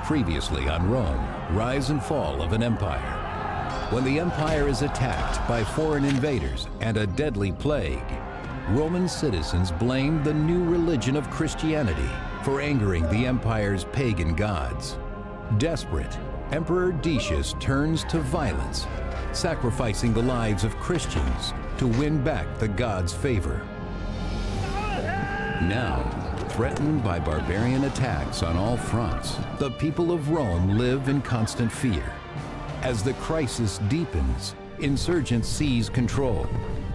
Previously on Rome, rise and fall of an empire. When the empire is attacked by foreign invaders and a deadly plague, Roman citizens blamed the new religion of Christianity for angering the empire's pagan gods. Desperate, Emperor Decius turns to violence, sacrificing the lives of Christians to win back the gods' favor. Now, threatened by barbarian attacks on all fronts, the people of Rome live in constant fear. As the crisis deepens, insurgents seize control,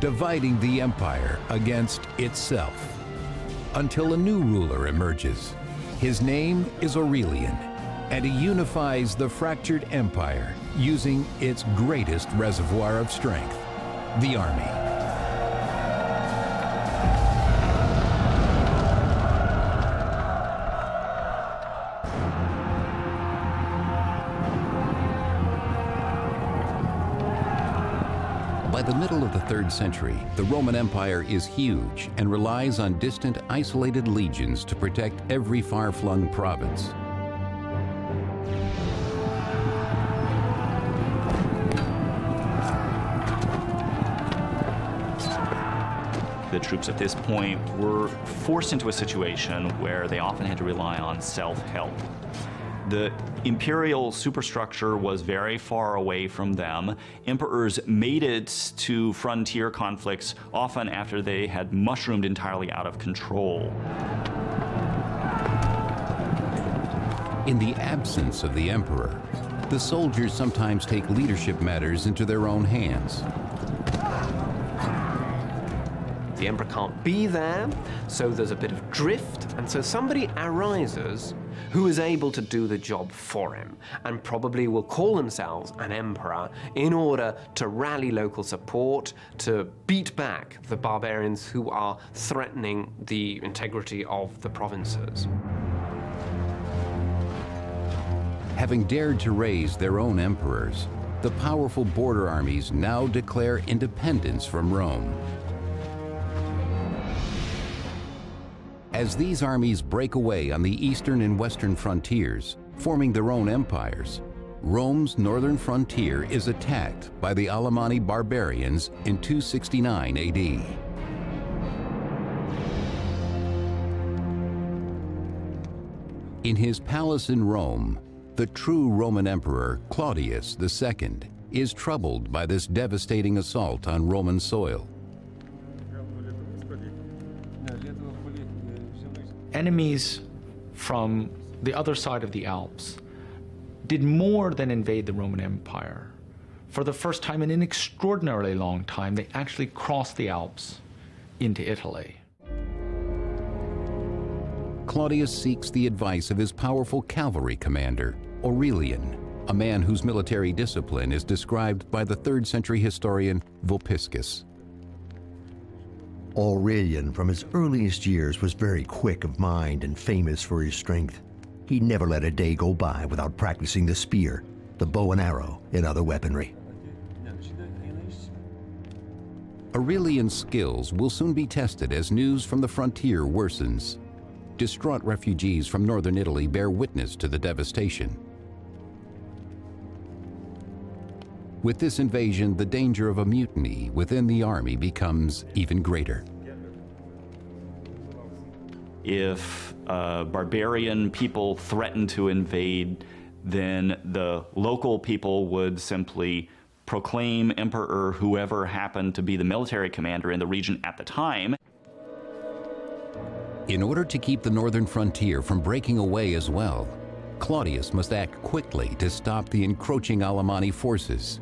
dividing the empire against itself, until a new ruler emerges. His name is Aurelian, and he unifies the fractured empire using its greatest reservoir of strength, the army. By the middle of the 3rd century, the Roman Empire is huge and relies on distant, isolated legions to protect every far-flung province. The troops at this point were forced into a situation where they often had to rely on self-help. The imperial superstructure was very far away from them. Emperors made it to frontier conflicts often after they had mushroomed entirely out of control. In the absence of the emperor, the soldiers sometimes take leadership matters into their own hands. The emperor can't be there, so there's a bit of drift, and so somebody arises who is able to do the job for him, and probably will call themselves an emperor in order to rally local support, to beat back the barbarians who are threatening the integrity of the provinces. Having dared to raise their own emperors, the powerful border armies now declare independence from Rome. As these armies break away on the eastern and western frontiers, forming their own empires, Rome's northern frontier is attacked by the Alemanni barbarians in 269 AD. In his palace in Rome, the true Roman Emperor Claudius II is troubled by this devastating assault on Roman soil. Enemies from the other side of the Alps did more than invade the Roman Empire. For the first time in an extraordinarily long time, they actually crossed the Alps into Italy. Claudius seeks the advice of his powerful cavalry commander, Aurelian, a man whose military discipline is described by the 3rd century historian Vopiscus. Aurelian, from his earliest years, was very quick of mind and famous for his strength. He never let a day go by without practicing the spear, the bow and arrow, and other weaponry. Aurelian's skills will soon be tested as news from the frontier worsens. Distraught refugees from northern Italy bear witness to the devastation. With this invasion, the danger of a mutiny within the army becomes even greater. If barbarian people threatened to invade, then the local people would simply proclaim emperor whoever happened to be the military commander in the region at the time. In order to keep the northern frontier from breaking away as well, Claudius must act quickly to stop the encroaching Alemanni forces.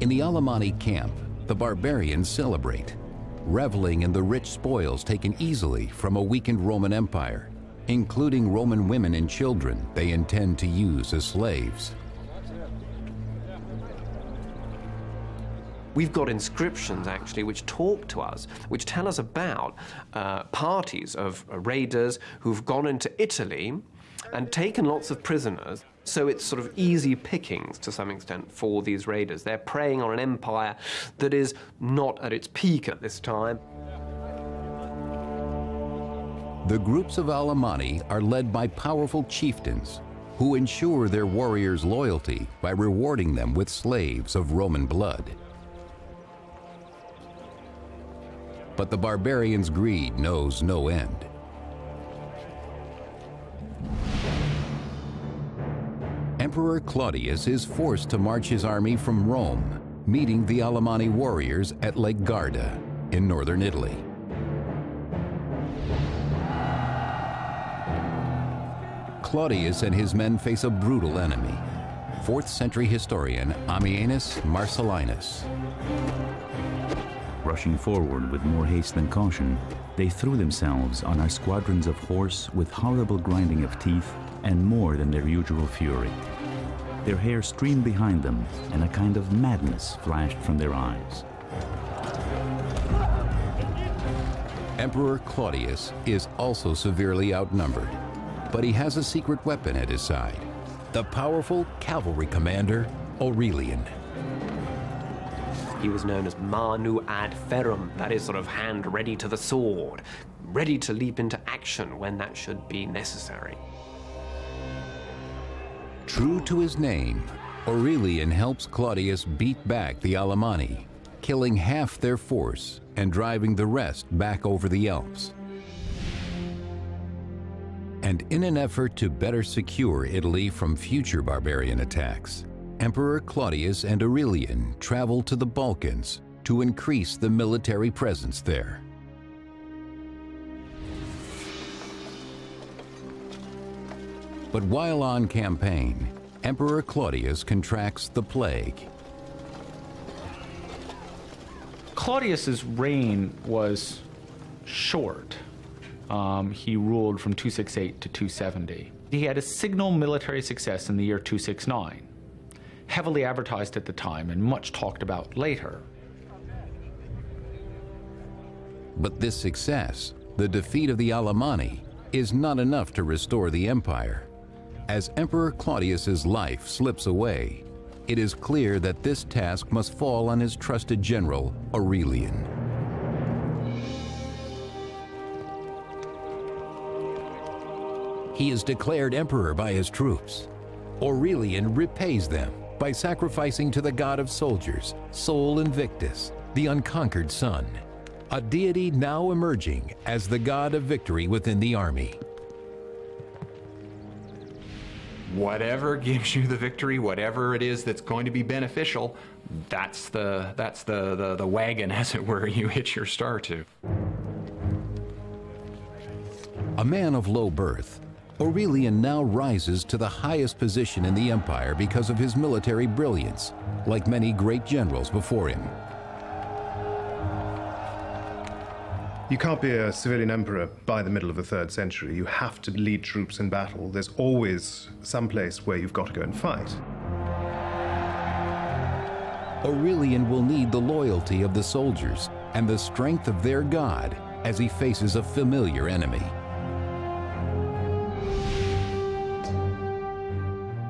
In the Alemanni camp, the barbarians celebrate, reveling in the rich spoils taken easily from a weakened Roman Empire, including Roman women and children they intend to use as slaves. We've got inscriptions, actually, which talk to us, which tell us about parties of raiders who've gone into Italy and taken lots of prisoners. So it's sort of easy pickings to some extent for these raiders. They're preying on an empire that is not at its peak at this time. The groups of Alemanni are led by powerful chieftains who ensure their warriors' loyalty by rewarding them with slaves of Roman blood. But the barbarians' greed knows no end. Emperor Claudius is forced to march his army from Rome, meeting the Alemanni warriors at Lake Garda in northern Italy. Claudius and his men face a brutal enemy, 4th century historian Ammianus Marcellinus. Rushing forward with more haste than caution, they threw themselves on our squadrons of horse with horrible grinding of teeth and more than their usual fury. Their hair streamed behind them, and a kind of madness flashed from their eyes. Emperor Claudius is also severely outnumbered, but he has a secret weapon at his side, the powerful cavalry commander Aurelian. He was known as manu ad ferrum, that is, sort of hand ready to the sword, ready to leap into action when that should be necessary. True to his name, Aurelian helps Claudius beat back the Alemanni, killing half their force and driving the rest back over the Alps. And in an effort to better secure Italy from future barbarian attacks, Emperor Claudius and Aurelian traveled to the Balkans to increase the military presence there. But while on campaign, Emperor Claudius contracts the plague. Claudius's reign was short. He ruled from 268 to 270. He had a signal military success in the year 269, heavily advertised at the time and much talked about later. But this success, the defeat of the Alemanni, is not enough to restore the empire. As Emperor Claudius's life slips away, it is clear that this task must fall on his trusted general, Aurelian. He is declared emperor by his troops. Aurelian repays them by sacrificing to the god of soldiers, Sol Invictus, the unconquered sun, a deity now emerging as the god of victory within the army. Whatever gives you the victory, whatever it is that's going to be beneficial, that's the wagon, as it were, you hitch your star to. A man of low birth, Aurelian now rises to the highest position in the empire because of his military brilliance, like many great generals before him. You can't be a civilian emperor by the middle of the 3rd century. You have to lead troops in battle. There's always some place where you've got to go and fight. Aurelian will need the loyalty of the soldiers and the strength of their god as he faces a familiar enemy.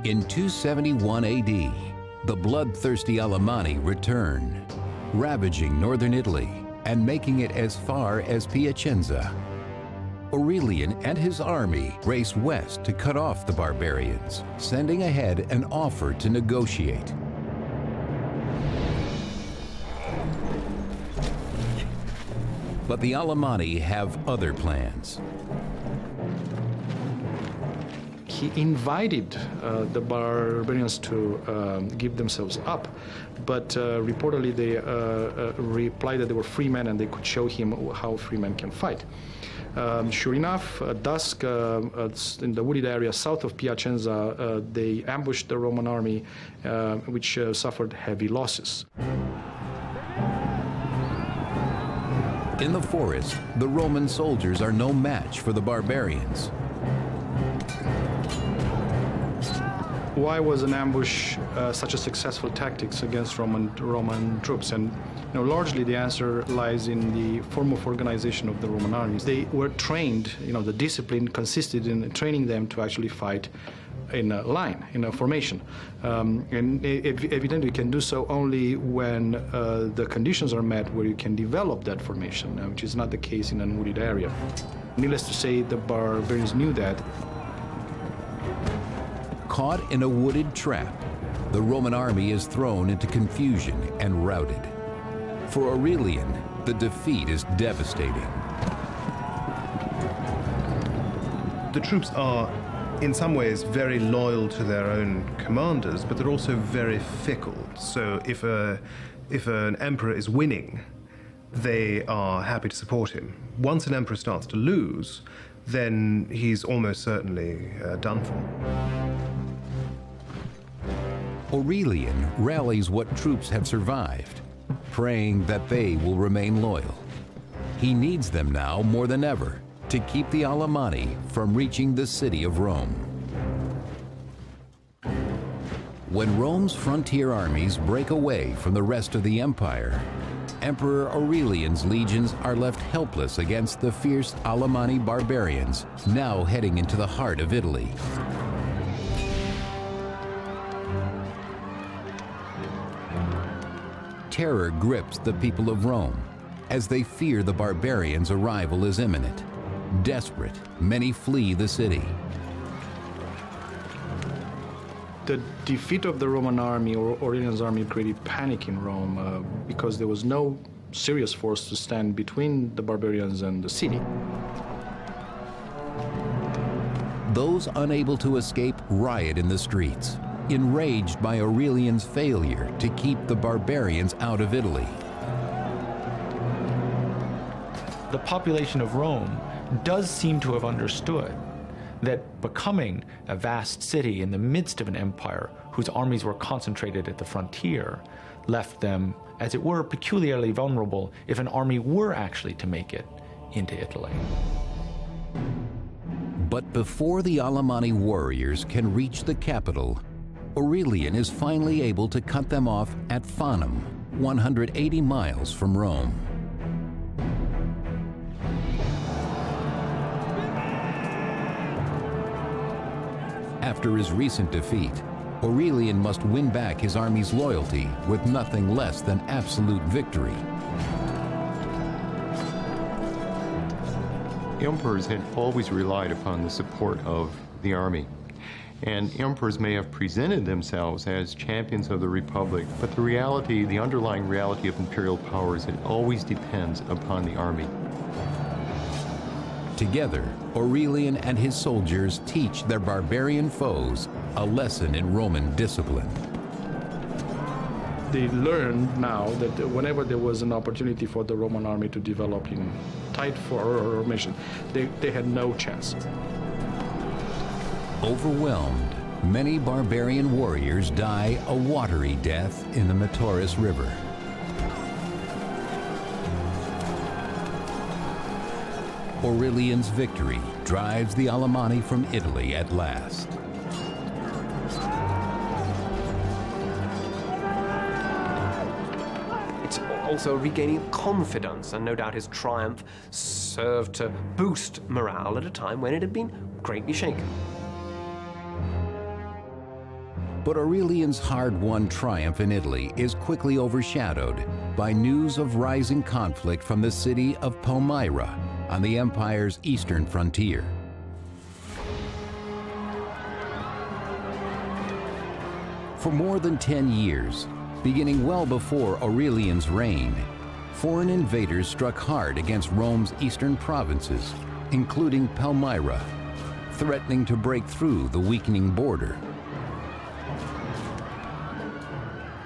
In 271 AD, the bloodthirsty Alemanni return, ravaging northern Italy and making it as far as Piacenza. Aurelian and his army race west to cut off the barbarians, sending ahead an offer to negotiate. But the Alemanni have other plans. He invited the barbarians to give themselves up, but reportedly they replied that they were free men and they could show him how free men can fight. Sure enough, at dusk, in the wooded area south of Piacenza, they ambushed the Roman army, which suffered heavy losses. In the forest, the Roman soldiers are no match for the barbarians. Why was an ambush such a successful tactics against Roman troops? And largely the answer lies in the form of organization of the Roman armies. They were trained, the discipline consisted in training them to actually fight in a line, in a formation. And evidently you can do so only when the conditions are met where you can develop that formation, which is not the case in a wooded area. Needless to say, the barbarians knew that. Caught in a wooded trap, the Roman army is thrown into confusion and routed. For Aurelian, the defeat is devastating. The troops are, in some ways, very loyal to their own commanders, but they're also very fickle. So if an emperor is winning, they are happy to support him. Once an emperor starts to lose, then he's almost certainly done for. Aurelian rallies what troops have survived, praying that they will remain loyal. He needs them now more than ever to keep the Alemanni from reaching the city of Rome. When Rome's frontier armies break away from the rest of the empire, Emperor Aurelian's legions are left helpless against the fierce Alemanni barbarians now heading into the heart of Italy. Terror grips the people of Rome as they fear the barbarians' arrival is imminent. Desperate, many flee the city. The defeat of the Roman army, or Aurelian's army, created panic in Rome because there was no serious force to stand between the barbarians and the city. Those unable to escape riot in the streets, enraged by Aurelian's failure to keep the barbarians out of Italy. The population of Rome does seem to have understood that becoming a vast city in the midst of an empire whose armies were concentrated at the frontier left them, as it were, peculiarly vulnerable if an army were actually to make it into Italy. But before the Alemanni warriors can reach the capital, Aurelian is finally able to cut them off at Fanum, 180 miles from Rome. After his recent defeat, Aurelian must win back his army's loyalty with nothing less than absolute victory. Emperors had always relied upon the support of the army. And emperors may have presented themselves as champions of the Republic, but the reality, the underlying reality of imperial power is it always depends upon the army. Together, Aurelian and his soldiers teach their barbarian foes a lesson in Roman discipline. They learned now that whenever there was an opportunity for the Roman army to develop in tight formation, they had no chance. Overwhelmed, many barbarian warriors die a watery death in the Metaurus River. Aurelian's victory drives the Alemanni from Italy at last. It's also regaining confidence, and no doubt his triumph served to boost morale at a time when it had been greatly shaken. But Aurelian's hard-won triumph in Italy is quickly overshadowed by news of rising conflict from the city of Palmyra on the empire's eastern frontier. For more than 10 years, beginning well before Aurelian's reign, foreign invaders struck hard against Rome's eastern provinces, including Palmyra, threatening to break through the weakening border.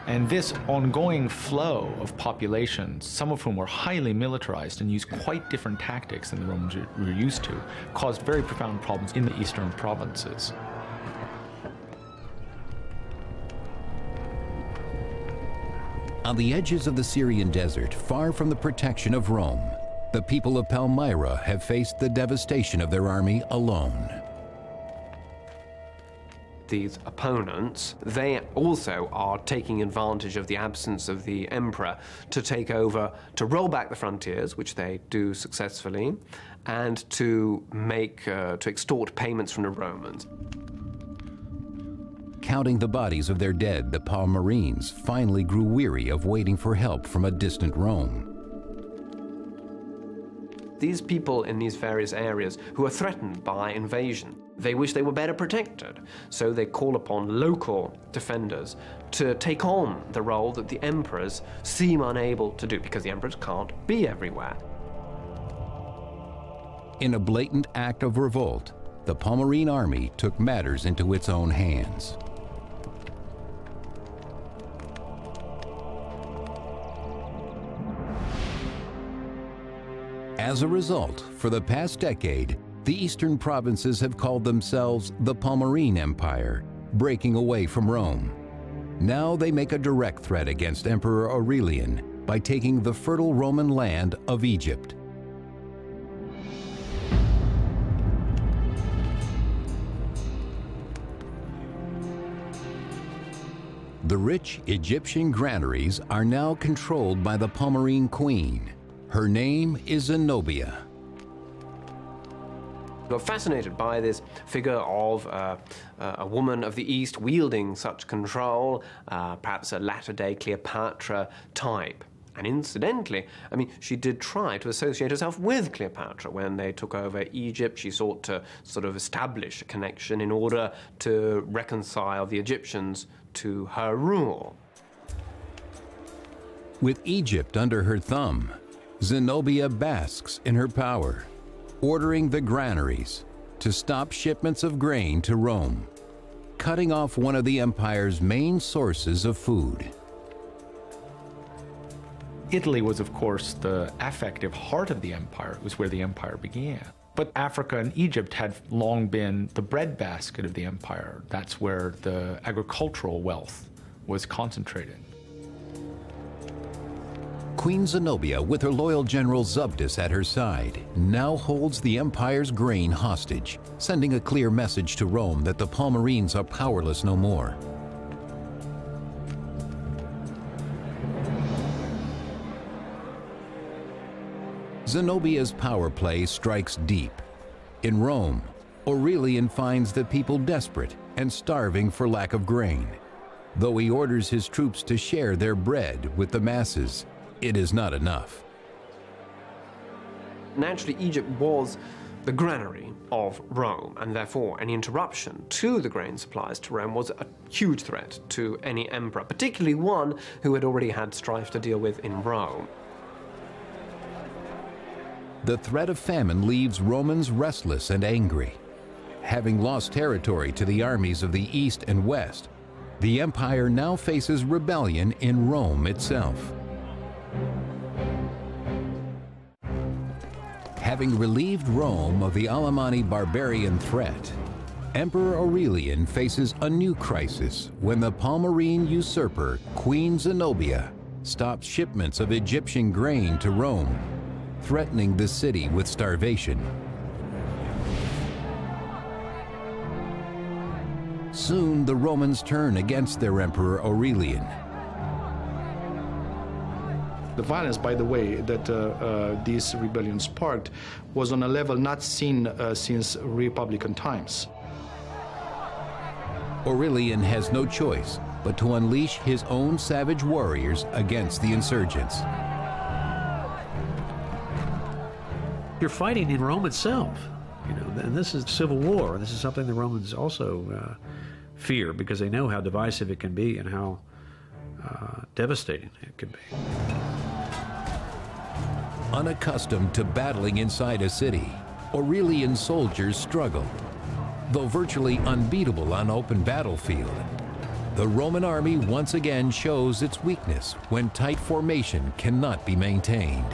And this ongoing flow of populations, some of whom were highly militarized and used quite different tactics than the Romans were used to, caused very profound problems in the eastern provinces. On the edges of the Syrian desert, far from the protection of Rome, the people of Palmyra have faced the devastation of their army alone. these opponents, they also are taking advantage of the absence of the emperor to take over, to roll back the frontiers, which they do successfully, and to extort payments from the Romans. Counting the bodies of their dead, the Palmyrene finally grew weary of waiting for help from a distant Rome. These people in these various areas who are threatened by invasion, they wish they were better protected, so they call upon local defenders to take on the role that the emperors seem unable to do, because the emperors can't be everywhere. In a blatant act of revolt, the Palmyrene army took matters into its own hands. As a result, for the past decade, the eastern provinces have called themselves the Palmyrene Empire, breaking away from Rome. Now they make a direct threat against Emperor Aurelian by taking the fertile Roman land of Egypt. The rich Egyptian granaries are now controlled by the Palmyrene queen. Her name is Zenobia. We're fascinated by this figure of a woman of the East wielding such control, perhaps a latter-day Cleopatra type. And incidentally, I mean, she did try to associate herself with Cleopatra. When they took over Egypt, she sought to sort of establish a connection in order to reconcile the Egyptians to her rule. With Egypt under her thumb, Zenobia basks in her power, ordering the granaries to stop shipments of grain to Rome, cutting off one of the empire's main sources of food. Italy was, of course, the affective heart of the empire. It was where the empire began. But Africa and Egypt had long been the breadbasket of the empire. That's where the agricultural wealth was concentrated. Queen Zenobia, with her loyal general Zubdus at her side, now holds the empire's grain hostage, sending a clear message to Rome that the Palmyrenes are powerless no more. Zenobia's power play strikes deep. In Rome, Aurelian finds the people desperate and starving for lack of grain. Though he orders his troops to share their bread with the masses, it is not enough. Naturally, Egypt was the granary of Rome, and therefore any interruption to the grain supplies to Rome was a huge threat to any emperor, particularly one who had already had strife to deal with in Rome. The threat of famine leaves Romans restless and angry. Having lost territory to the armies of the East and West, the empire now faces rebellion in Rome itself. Having relieved Rome of the Alemanni barbarian threat, Emperor Aurelian faces a new crisis when the Palmyrene usurper, Queen Zenobia, stops shipments of Egyptian grain to Rome, threatening the city with starvation. Soon the Romans turn against their Emperor Aurelian. The violence, by the way, that these rebellions sparked was on a level not seen since Republican times. Aurelian has no choice but to unleash his own savage warriors against the insurgents. You're fighting in Rome itself, you know, and this is civil war. This is something the Romans also fear because they know how divisive it can be and how devastating it can be. Unaccustomed to battling inside a city, Aurelian soldiers struggle. Though virtually unbeatable on open battlefield, the Roman army once again shows its weakness when tight formation cannot be maintained.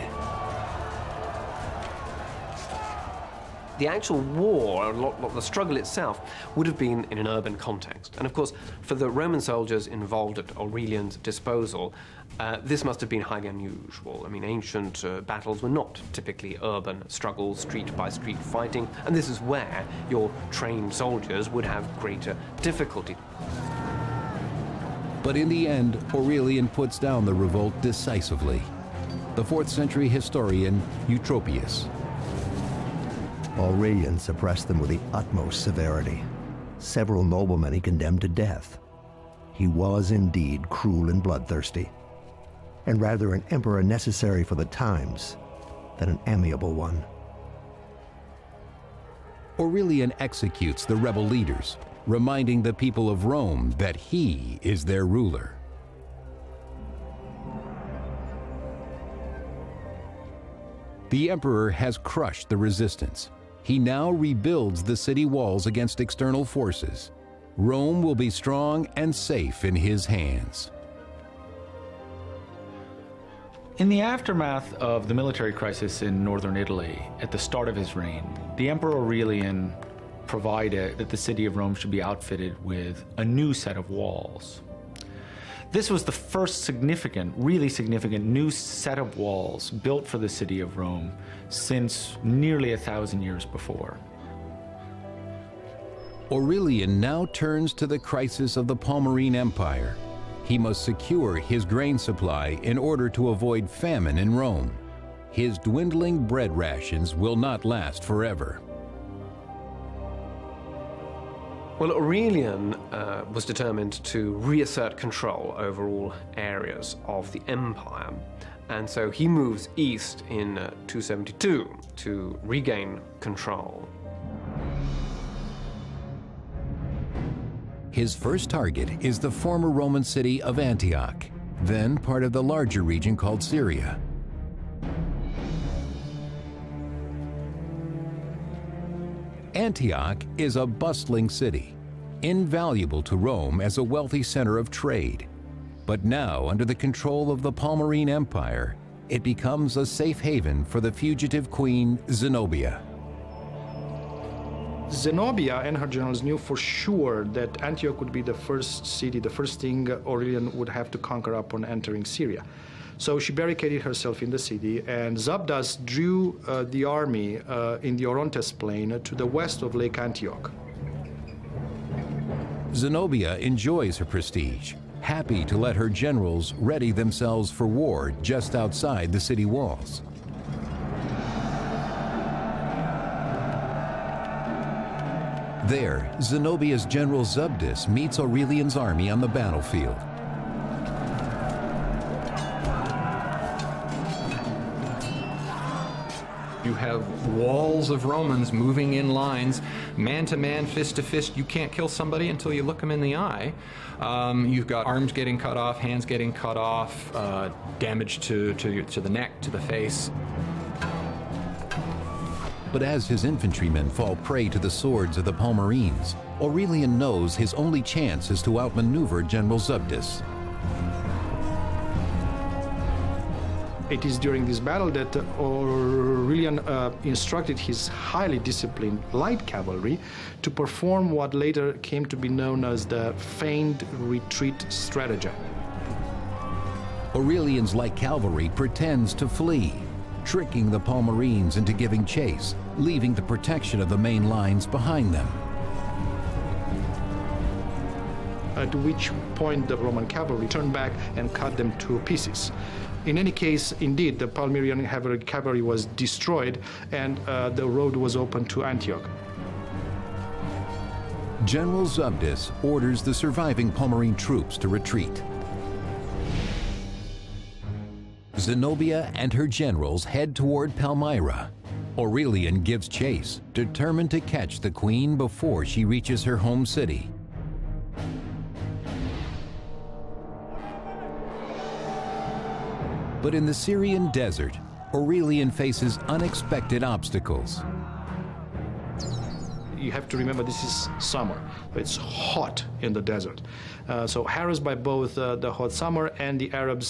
The actual war, the struggle itself, would have been in an urban context. And of course, for the Roman soldiers involved at Aurelian's disposal, this must have been highly unusual. I mean, ancient battles were not typically urban struggles, street by street fighting, and this is where your trained soldiers would have greater difficulty. But in the end, Aurelian puts down the revolt decisively. The 4th century historian Eutropius. Aurelian suppressed them with the utmost severity. Several noblemen he condemned to death. He was indeed cruel and bloodthirsty, and rather an emperor necessary for the times than an amiable one. Aurelian executes the rebel leaders, reminding the people of Rome that he is their ruler. The emperor has crushed the resistance. He now rebuilds the city walls against external forces. Rome will be strong and safe in his hands. In the aftermath of the military crisis in northern Italy, at the start of his reign, the Emperor Aurelian provided that the city of Rome should be outfitted with a new set of walls. This was the first significant, really significant new set of walls built for the city of Rome since nearly 1,000 years before. Aurelian now turns to the crisis of the Palmyrene Empire. He must secure his grain supply in order to avoid famine in Rome. His dwindling bread rations will not last forever. Well, Aurelian was determined to reassert control over all areas of the empire, and so he moves east in 272 to regain control. His first target is the former Roman city of Antioch, then part of the larger region called Syria. Antioch is a bustling city, invaluable to Rome as a wealthy center of trade. But now, under the control of the Palmyrene Empire, it becomes a safe haven for the fugitive queen Zenobia. Zenobia and her generals knew for sure that Antioch would be the first city, the first thing Aurelian would have to conquer upon entering Syria. So she barricaded herself in the city, and Zabdas drew the army in the Orontes plain to the west of Lake Antioch. Zenobia enjoys her prestige, happy to let her generals ready themselves for war just outside the city walls. There, Zenobia's general Zabdas meets Aurelian's army on the battlefield. You have walls of Romans moving in lines, man to man, fist to fist. You can't kill somebody until you look them in the eye. You've got arms getting cut off, hands getting cut off, damage to the neck, to the face. But as his infantrymen fall prey to the swords of the Palmyrenes, Aurelian knows his only chance is to outmaneuver General Zabdas. It is during this battle that Aurelian instructed his highly disciplined light cavalry to perform what later came to be known as the feigned retreat stratagem. Aurelian's light cavalry pretends to flee, tricking the Palmyrenes into giving chase, leaving the protection of the main lines behind them. At which point the Roman cavalry turned back and cut them to pieces. In any case, indeed, the Palmyrean cavalry was destroyed, and the road was open to Antioch. General Zabdas orders the surviving Palmyrene troops to retreat. Zenobia and her generals head toward Palmyra. Aurelian gives chase, determined to catch the queen before she reaches her home city. But in the Syrian desert, Aurelian faces unexpected obstacles. you have to remember this is summer. It's hot in the desert. So harassed by both the hot summer and the Arab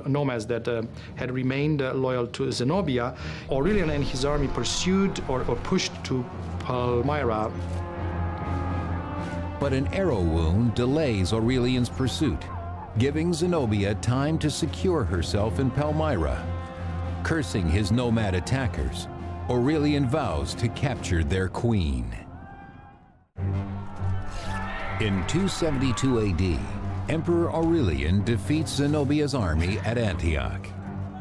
nomads that had remained loyal to Zenobia, Aurelian and his army pursued or pushed to Palmyra. But an arrow wound delays Aurelian's pursuit, giving Zenobia time to secure herself in Palmyra. Cursing his nomad attackers, Aurelian vows to capture their queen. In 272 AD, Emperor Aurelian defeats Zenobia's army at Antioch.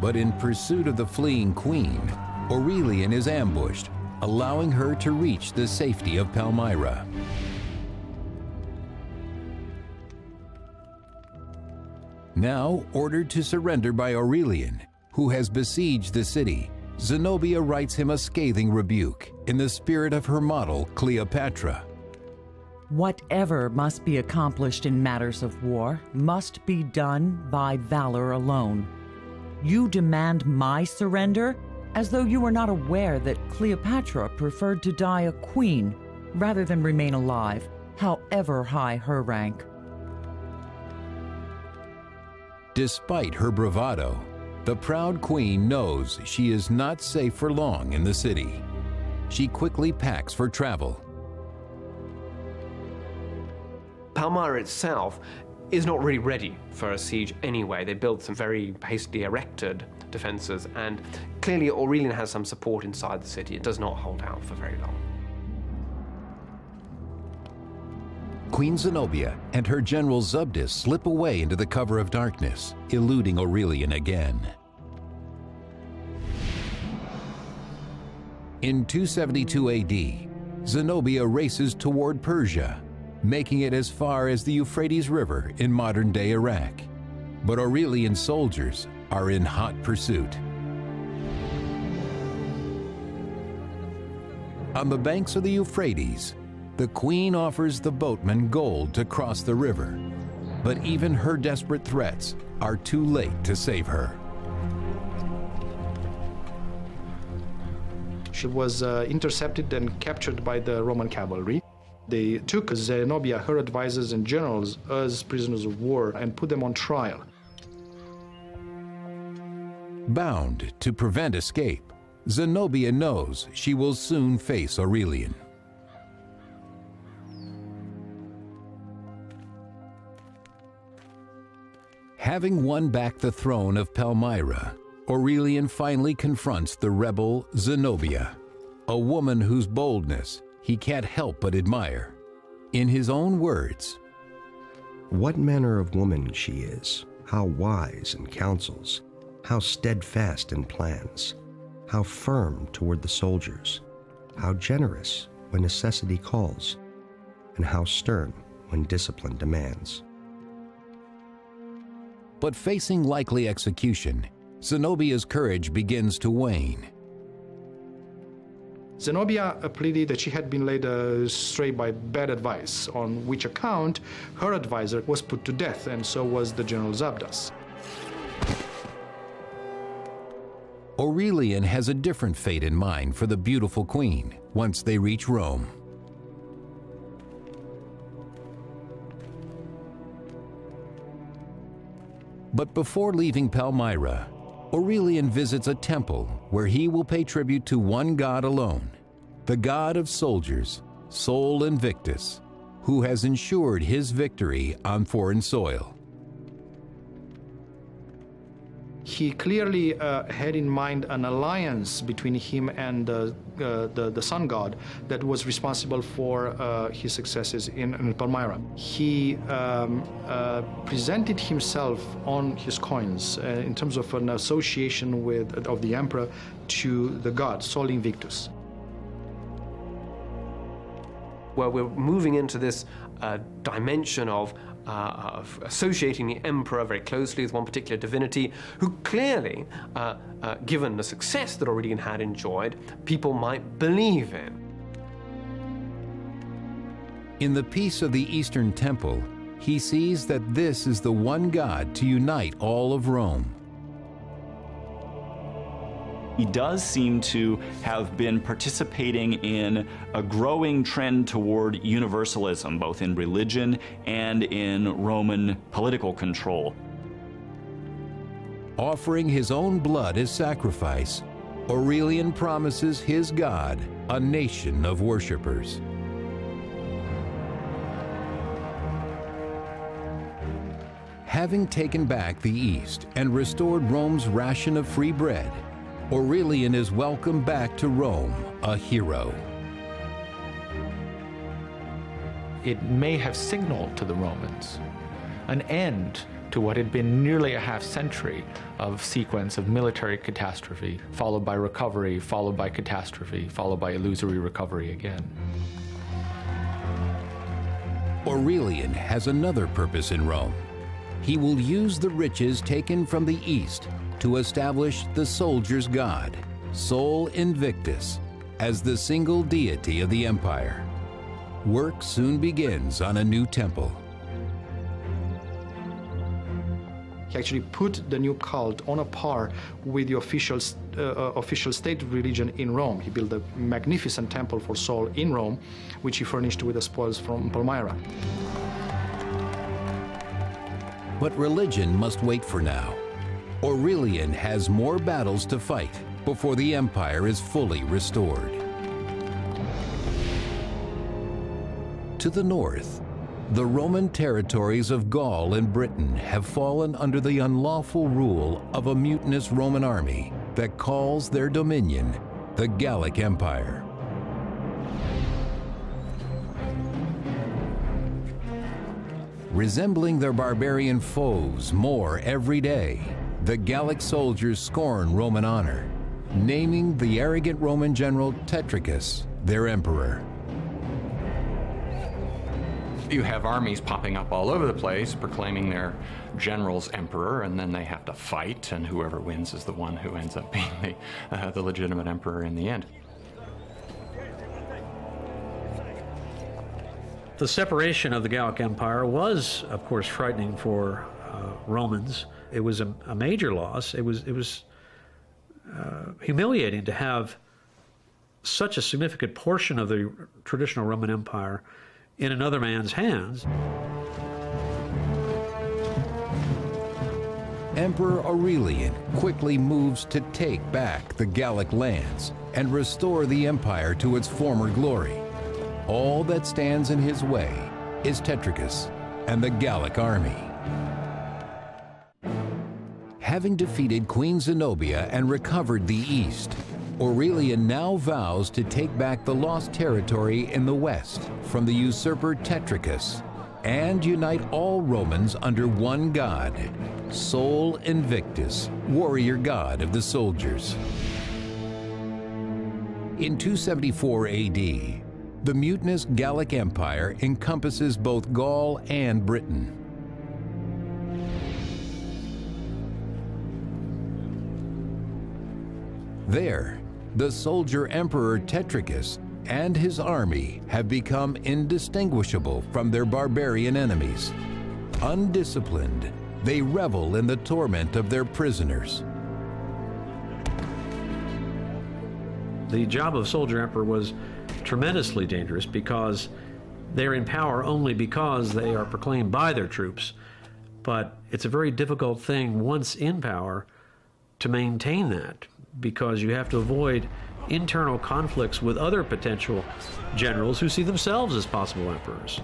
But in pursuit of the fleeing queen, Aurelian is ambushed, allowing her to reach the safety of Palmyra. Now ordered to surrender by Aurelian, who has besieged the city, Zenobia writes him a scathing rebuke in the spirit of her model, Cleopatra. Whatever must be accomplished in matters of war must be done by valor alone. You demand my surrender as though you were not aware that Cleopatra preferred to die a queen rather than remain alive, however high her rank. Despite her bravado, the proud queen knows she is not safe for long in the city. She quickly packs for travel. Palmyra itself is not really ready for a siege anyway. They built some very hastily erected defenses, and clearly Aurelian has some support inside the city. It does not hold out for very long. Queen Zenobia and her general Zubdus slip away into the cover of darkness, eluding Aurelian again. In 272 AD, Zenobia races toward Persia, making it as far as the Euphrates River in modern-day Iraq. But Aurelian's soldiers are in hot pursuit. On the banks of the Euphrates, the queen offers the boatmen gold to cross the river, but even her desperate threats are too late to save her. She was intercepted and captured by the Roman cavalry. They took Zenobia, her advisors and generals, as prisoners of war and put them on trial. Bound to prevent escape, Zenobia knows she will soon face Aurelian. Having won back the throne of Palmyra, Aurelian finally confronts the rebel Zenobia, a woman whose boldness he can't help but admire. In his own words, "What manner of woman she is, how wise in counsels, how steadfast in plans, how firm toward the soldiers, how generous when necessity calls, and how stern when discipline demands." But facing likely execution, Zenobia's courage begins to wane. Zenobia pleaded that she had been led astray by bad advice, on which account her advisor was put to death, and so was the general Zubdus. Aurelian has a different fate in mind for the beautiful queen once they reach Rome. But before leaving Palmyra, Aurelian visits a temple where he will pay tribute to one god alone, the god of soldiers, Sol Invictus, who has ensured his victory on foreign soil. He clearly had in mind an alliance between him and the sun god that was responsible for his successes in Palmyra. He presented himself on his coins in terms of an association of the emperor to the god, Sol Invictus. Well, we're moving into this dimension of associating the emperor very closely with one particular divinity, who clearly, given the success that Aurelian had enjoyed, people might believe in. In the peace of the Eastern Temple, he sees that this is the one God to unite all of Rome. he does seem to have been participating in a growing trend toward universalism, both in religion and in Roman political control. Offering his own blood as sacrifice, Aurelian promises his God a nation of worshipers. Having taken back the East and restored Rome's ration of free bread, Aurelian is welcomed back to Rome, a hero. It may have signaled to the Romans an end to what had been nearly a half-century of sequence of military catastrophe, followed by recovery, followed by catastrophe, followed by illusory recovery again. Aurelian has another purpose in Rome. He will use the riches taken from the East to establish the soldier's god, Sol Invictus, as the single deity of the empire. Work soon begins on a new temple. He actually put the new cult on a par with the official state religion in Rome. He built a magnificent temple for Sol in Rome, which he furnished with the spoils from Palmyra. But religion must wait for now. Aurelian has more battles to fight before the empire is fully restored. To the north, the Roman territories of Gaul and Britain have fallen under the unlawful rule of a mutinous Roman army that calls their dominion the Gallic Empire. Resembling their barbarian foes more every day, the Gallic soldiers scorn Roman honor, naming the arrogant Roman general Tetricus their emperor. You have armies popping up all over the place proclaiming their general's emperor, and then they have to fight, and whoever wins is the one who ends up being the legitimate emperor in the end. The separation of the Gallic Empire was, of course, frightening for Romans. It was a major loss. It was humiliating to have such a significant portion of the traditional Roman Empire in another man's hands. Emperor Aurelian quickly moves to take back the Gallic lands and restore the empire to its former glory. All that stands in his way is Tetricus and the Gallic army. Having defeated Queen Zenobia and recovered the East, Aurelian now vows to take back the lost territory in the west from the usurper Tetricus and unite all Romans under one god, Sol Invictus, warrior god of the soldiers. In 274 AD, the mutinous Gallic Empire encompasses both Gaul and Britain. There, the soldier Emperor Tetricus and his army have become indistinguishable from their barbarian enemies. Undisciplined, they revel in the torment of their prisoners. The job of soldier emperor was tremendously dangerous because they're in power only because they are proclaimed by their troops. But it's a very difficult thing once in power to maintain that, because you have to avoid internal conflicts with other potential generals who see themselves as possible emperors.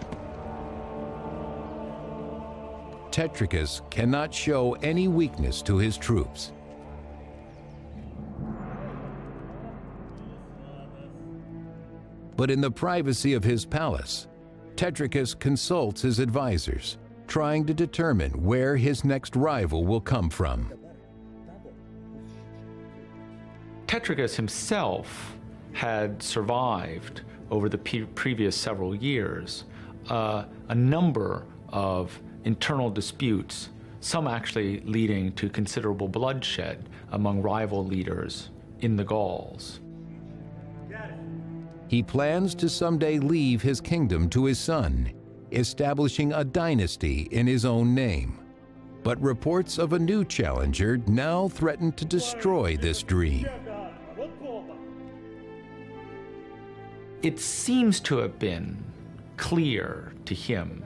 Tetricus cannot show any weakness to his troops. But in the privacy of his palace, Tetricus consults his advisors, trying to determine where his next rival will come from. Tetricus himself had survived over the previous several years a number of internal disputes, some actually leading to considerable bloodshed among rival leaders in the Gauls. He plans to someday leave his kingdom to his son, establishing a dynasty in his own name. But reports of a new challenger now threaten to destroy this dream. It seems to have been clear to him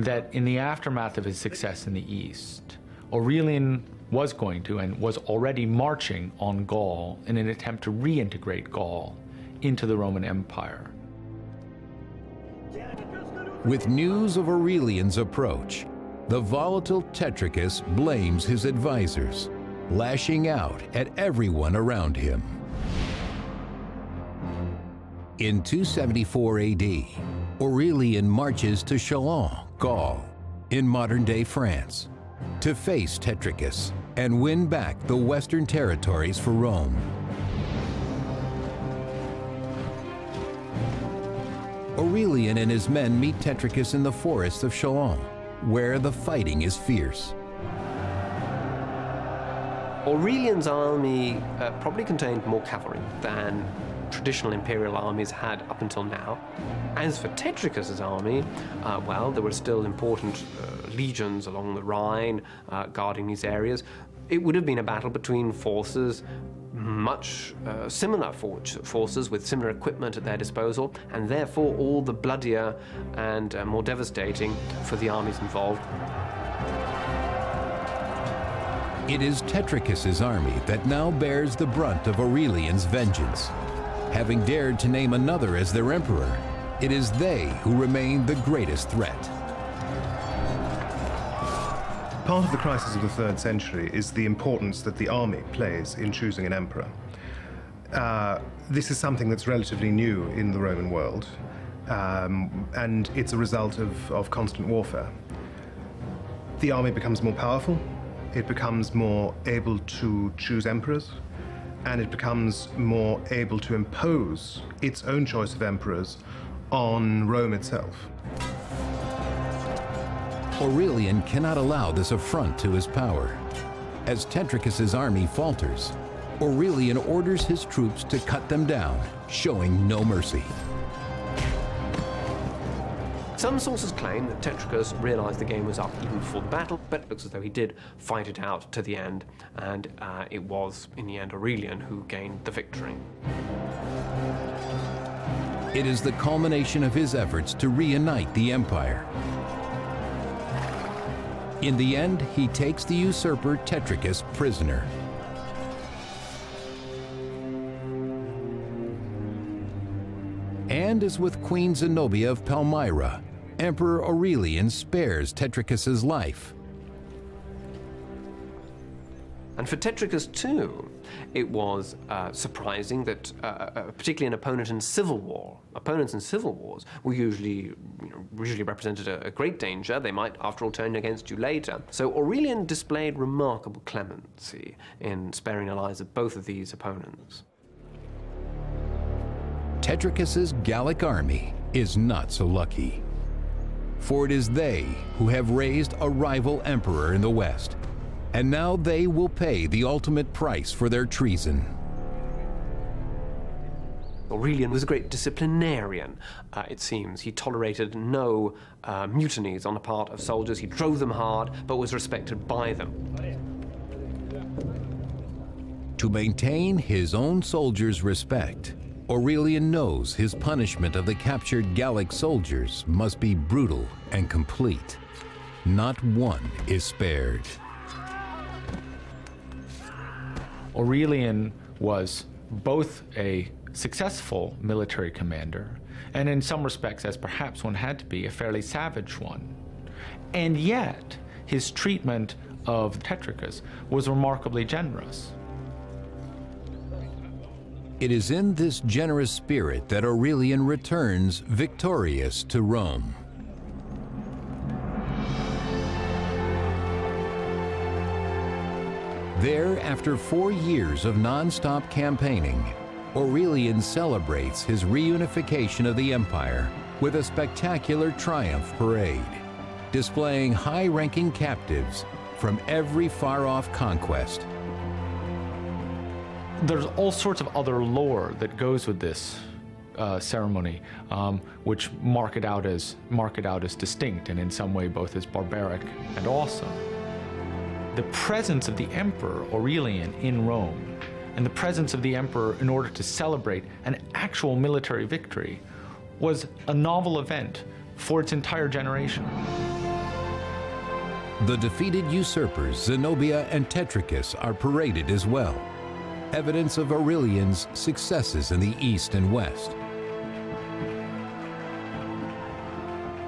that in the aftermath of his success in the East, Aurelian was going to and was already marching on Gaul in an attempt to reintegrate Gaul into the Roman Empire. With news of Aurelian's approach, the volatile Tetricus blames his advisors, lashing out at everyone around him. In 274 AD, Aurelian marches to Chalons, Gaul, in modern-day France, to face Tetricus and win back the western territories for Rome. Aurelian and his men meet Tetricus in the forests of Chalons, where the fighting is fierce. Aurelian's army probably contained more cavalry than traditional imperial armies had up until now. As for Tetricus's army, well, there were still important legions along the Rhine guarding these areas. It would have been a battle between forces, much similar forces with similar equipment at their disposal, and therefore all the bloodier and more devastating for the armies involved. It is Tetricus's army that now bears the brunt of Aurelian's vengeance. Having dared to name another as their emperor, it is they who remain the greatest threat. Part of the crisis of the 3rd century is the importance that the army plays in choosing an emperor. This is something that's relatively new in the Roman world, and it's a result of constant warfare. The army becomes more powerful, it becomes more able to choose emperors, and it becomes more able to impose its own choice of emperors on Rome itself. Aurelian cannot allow this affront to his power. As Tetricus's army falters, Aurelian orders his troops to cut them down, showing no mercy. Some sources claim that Tetricus realized the game was up even before the battle, but it looks as though he did fight it out to the end, and it was, in the end, Aurelian who gained the victory. It is the culmination of his efforts to reunite the empire. In the end, he takes the usurper Tetricus prisoner. And as with Queen Zenobia of Palmyra, Emperor Aurelian spares Tetricus's life. And for Tetricus too, it was surprising that, particularly an opponent in civil war, opponents in civil wars were usually represented a great danger. They might, after all, turn against you later. So Aurelian displayed remarkable clemency in sparing the lives of both of these opponents. Tetricus's Gallic army is not so lucky, for it is they who have raised a rival emperor in the West, and now they will pay the ultimate price for their treason. Aurelian was a great disciplinarian, it seems. He tolerated no mutinies on the part of soldiers. He drove them hard, but was respected by them. To maintain his own soldiers' respect, Aurelian knows his punishment of the captured Gallic soldiers must be brutal and complete. Not one is spared. Aurelian was both a successful military commander, and in some respects, as perhaps one had to be, a fairly savage one. And yet, his treatment of Tetricus was remarkably generous. It is in this generous spirit that Aurelian returns victorious to Rome. There, after 4 years of non-stop campaigning, Aurelian celebrates his reunification of the empire with a spectacular triumph parade, displaying high-ranking captives from every far-off conquest. There's all sorts of other lore that goes with this ceremony, which mark it out as distinct and in some way both as barbaric and awesome. The presence of the Emperor Aurelian in Rome and the presence of the emperor in order to celebrate an actual military victory was a novel event for its entire generation. The defeated usurpers Zenobia and Tetricus are paraded as well, evidence of Aurelian's successes in the east and west.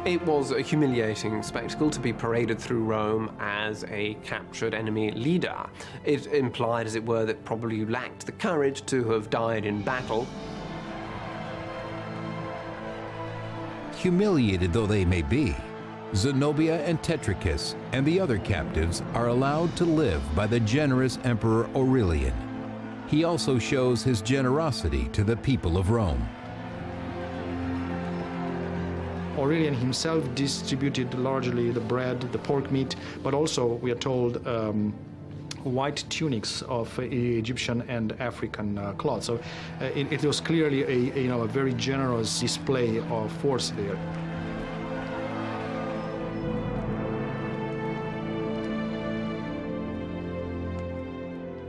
It was a humiliating spectacle to be paraded through Rome as a captured enemy leader. It implied, as it were, that probably you lacked the courage to have died in battle. Humiliated though they may be, Zenobia and Tetricus and the other captives are allowed to live by the generous Emperor Aurelian. He also shows his generosity to the people of Rome. Aurelian himself distributed largely the bread, the pork meat, but also, we are told, white tunics of Egyptian and African cloth. So it was clearly a very generous display of force there.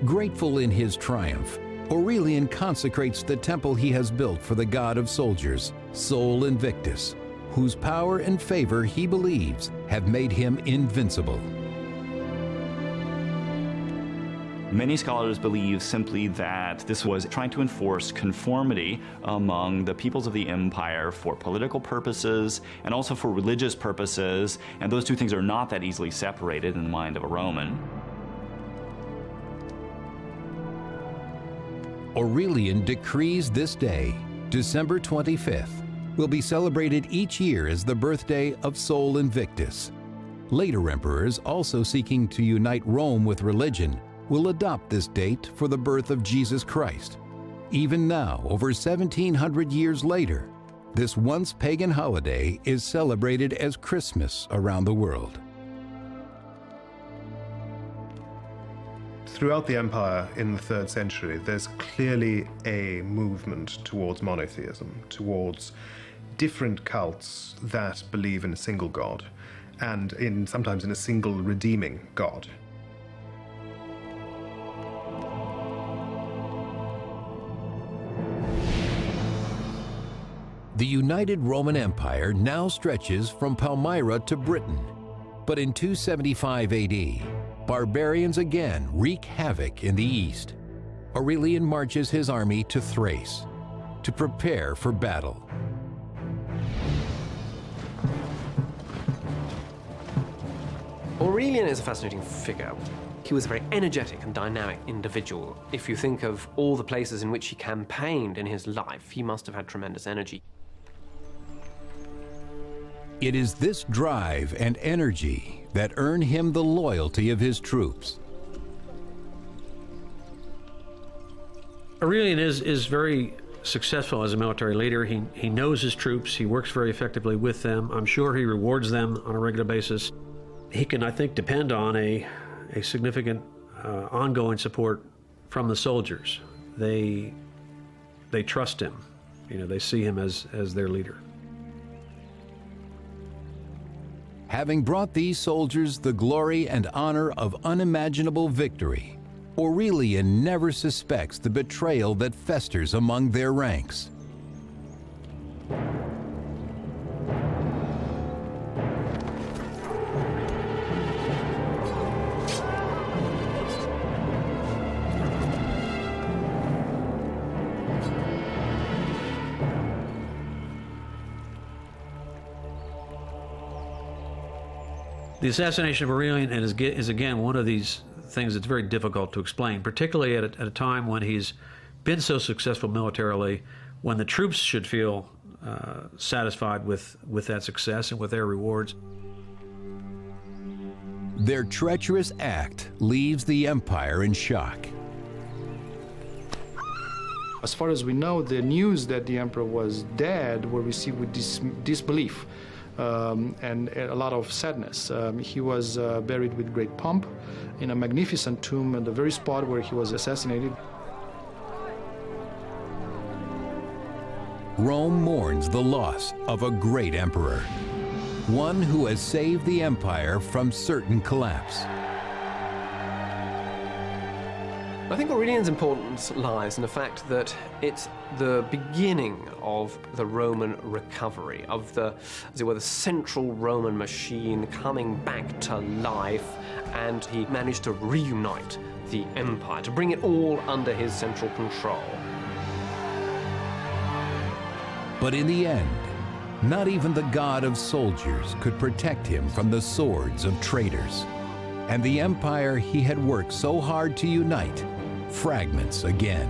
Grateful in his triumph, Aurelian consecrates the temple he has built for the god of soldiers, Sol Invictus, whose power and favor he believes have made him invincible. Many scholars believe simply that this was trying to enforce conformity among the peoples of the empire for political purposes and also for religious purposes, and those two things are not that easily separated in the mind of a Roman. Aurelian decrees this day, December 25th, will be celebrated each year as the birthday of Sol Invictus. Later emperors, also seeking to unite Rome with religion, will adopt this date for the birth of Jesus Christ. Even now, over 1,700 years later, this once pagan holiday is celebrated as Christmas around the world. Throughout the empire in the 3rd century, there's clearly a movement towards monotheism, towards different cults that believe in a single god, and sometimes in a single redeeming god. The united Roman Empire now stretches from Palmyra to Britain, but in 275 AD, barbarians again wreak havoc in the east. Aurelian marches his army to Thrace to prepare for battle. Aurelian is a fascinating figure. He was a very energetic and dynamic individual. If you think of all the places in which he campaigned in his life, he must have had tremendous energy. It is this drive and energy that earn him the loyalty of his troops. Aurelian is very successful as a military leader. He knows his troops. He works very effectively with them. I'm sure he rewards them on a regular basis. He can, I think, depend on a significant ongoing support from the soldiers. They trust him. You know, they see him as their leader. Having brought these soldiers the glory and honor of unimaginable victory, Aurelian never suspects the betrayal that festers among their ranks. The assassination of Aurelian is again one of these things that's very difficult to explain, particularly at a time when he's been so successful militarily, when the troops should feel satisfied with that success and with their rewards. Their treacherous act leaves the empire in shock. As far as we know, the news that the emperor was dead were received with disbelief. And a lot of sadness. He was buried with great pomp in a magnificent tomb at the very spot where he was assassinated. Rome mourns the loss of a great emperor, one who has saved the empire from certain collapse. I think Aurelian's importance lies in the fact that it's the beginning of the Roman recovery, of the, as it were, the central Roman machine coming back to life, and he managed to reunite the empire, to bring it all under his central control. But in the end, not even the god of soldiers could protect him from the swords of traitors. And the empire he had worked so hard to unite fragments again.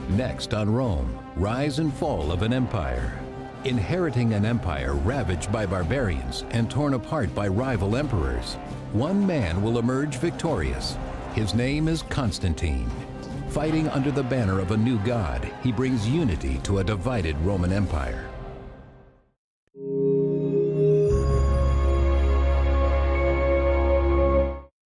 Next on Rome, rise and fall of an empire. Inheriting an empire ravaged by barbarians and torn apart by rival emperors, one man will emerge victorious. His name is Constantine. Fighting under the banner of a new god, he brings unity to a divided Roman Empire.